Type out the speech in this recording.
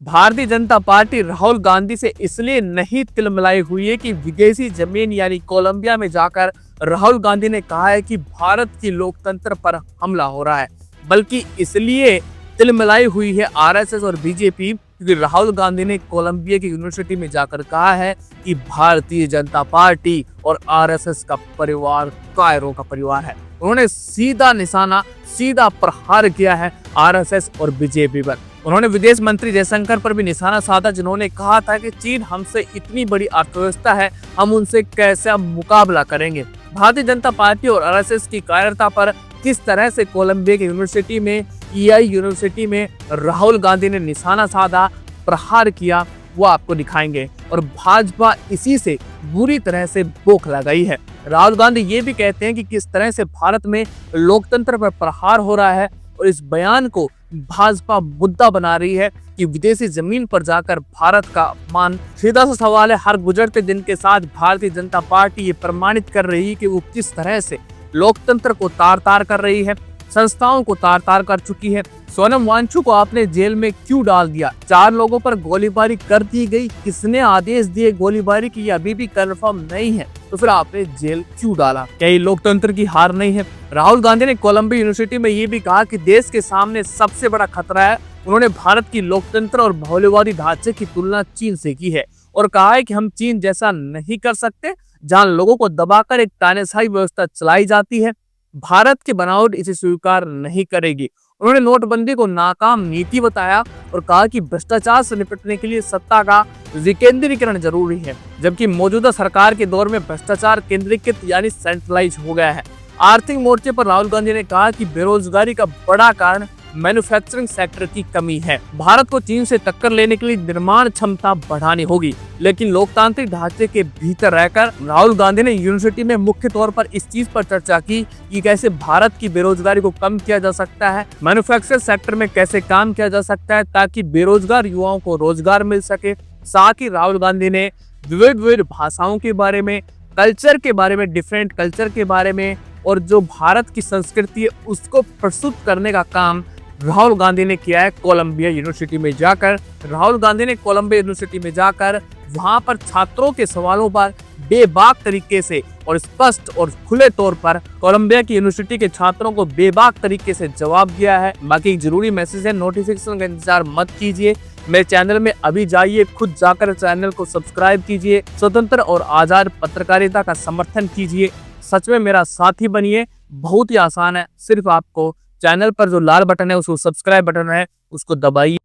Bharatiya Janata party Rahul Gandhi से इसलिए नहीं तिलमिलाई हुई है कि विदेशी जमीन यानी कोलंबिया में जाकर राहुल गांधी ने कहा है कि भारत की लोकतंत्र पर हमला हो रहा है, बल्कि इसलिए तिलमिलाई हुई है आरएसएस और बीजेपी क्योंकि राहुल गांधी ने कोलंबिया की यूनिवर्सिटी में जाकर कहा है कि भारतीय जनता पार्टी और आरएसएस का परिवार कायरों का परिवार है। उन्होंने सीधा निशाना, सीधा प्रहार किया है आरएसएस और बीजेपी पर। उन्होंने विदेश मंत्री जयशंकर पर भी निशाना साधा, जिन्होंने कहा था कि चीन हमसे इतनी बड़ी अर्थव्यवस्था है, हम उनसे कैसे मुकाबला करेंगे। भारतीय जनता पार्टी और आरएसएस की कायरता पर किस तरह से कोलंबिया की यूनिवर्सिटी में, ईआई यूनिवर्सिटी में राहुल गांधी ने निशाना साधा, प्रहार किया, वो आपको दिखाएंगे। और भाजपा इसी से बुरी तरह से बौखला गई है। राहुल गांधी ये भी कहते हैं कि किस तरह से भारत में लोकतंत्र पर प्रहार हो रहा है और इस बयान को भाजपा मुद्दा बना रही है कि विदेशी जमीन पर जाकर भारत का अपमान। सीधा सा सवाल है, हर गुजरते दिन के साथ भारतीय जनता पार्टी ये प्रमाणित कर रही है कि वो किस तरह से लोकतंत्र को तार तार कर रही है, संस्थाओं को तार तार कर चुकी है। सोनम वांगचुक को आपने जेल में क्यों डाल दिया? 4 लोगों पर गोलीबारी कर दी गई, किसने आदेश दिए गोलीबारी की, अभी भी कंफर्म नहीं है, तो फिर आपने जेल क्यों डाला? क्या ये लोकतंत्र की हार नहीं है? राहुल गांधी ने कोलंबिया यूनिवर्सिटी में ये भी कहा कि देश के सामने सबसे बड़ा खतरा है। उन्होंने भारत की लोकतंत्र और बहुलवादी ढांचे की तुलना चीन से की है और कहा है कि हम चीन जैसा नहीं कर सकते, जहां लोगों को दबाकर एक तानाशाही व्यवस्था चलाई जाती है। भारत की बनावट इसे स्वीकार नहीं करेगी। उन्होंने नोटबंदी को नाकाम नीति बताया और कहा कि भ्रष्टाचार से निपटने के लिए सत्ता का विकेंद्रीकरण जरूरी है, जबकि मौजूदा सरकार के दौर में भ्रष्टाचार केंद्रीकृत यानी सेंट्रलाइज हो गया है। आर्थिक मोर्चे पर राहुल गांधी ने कहा कि बेरोजगारी का बड़ा कारण मैन्युफैक्चरिंग सेक्टर की कमी है। भारत को चीन से टक्कर लेने के लिए निर्माण क्षमता बढ़ानी होगी, लेकिन लोकतांत्रिक ढांचे के भीतर रहकर। राहुल गांधी ने यूनिवर्सिटी में मुख्य तौर पर इस चीज पर चर्चा की कि कैसे भारत की बेरोजगारी को कम किया जा सकता है, मैन्युफैक्चरिंग सेक्टर में कैसे काम किया जा सकता है ताकि बेरोजगार युवाओं को रोजगार मिल सके। साथ ही राहुल गांधी ने विविध भाषाओं के बारे में, कल्चर के बारे में, डिफरेंट कल्चर के बारे में और जो भारत की संस्कृति है उसको प्रस्तुत करने का काम राहुल गांधी ने किया है कोलंबिया यूनिवर्सिटी में जाकर। राहुल गांधी ने कोलंबिया यूनिवर्सिटी में जाकर वहां पर छात्रों के सवालों पर बेबाक तरीके से और स्पष्ट और खुले तौर पर कोलंबिया की यूनिवर्सिटी के छात्रों को बेबाक तरीके से जवाब दिया है। बाकी एक जरूरी मैसेज है, नोटिफिकेशन का इंतजार मत कीजिए, मेरे चैनल में अभी जाइए, खुद जाकर चैनल को सब्सक्राइब कीजिए, स्वतंत्र और आजाद पत्रकारिता का समर्थन कीजिए, सच में मेरा साथी बनिए। बहुत ही आसान है, सिर्फ आपको चैनल पर जो लाल बटन है उसको सब्सक्राइब बटन है उसको दबाइए।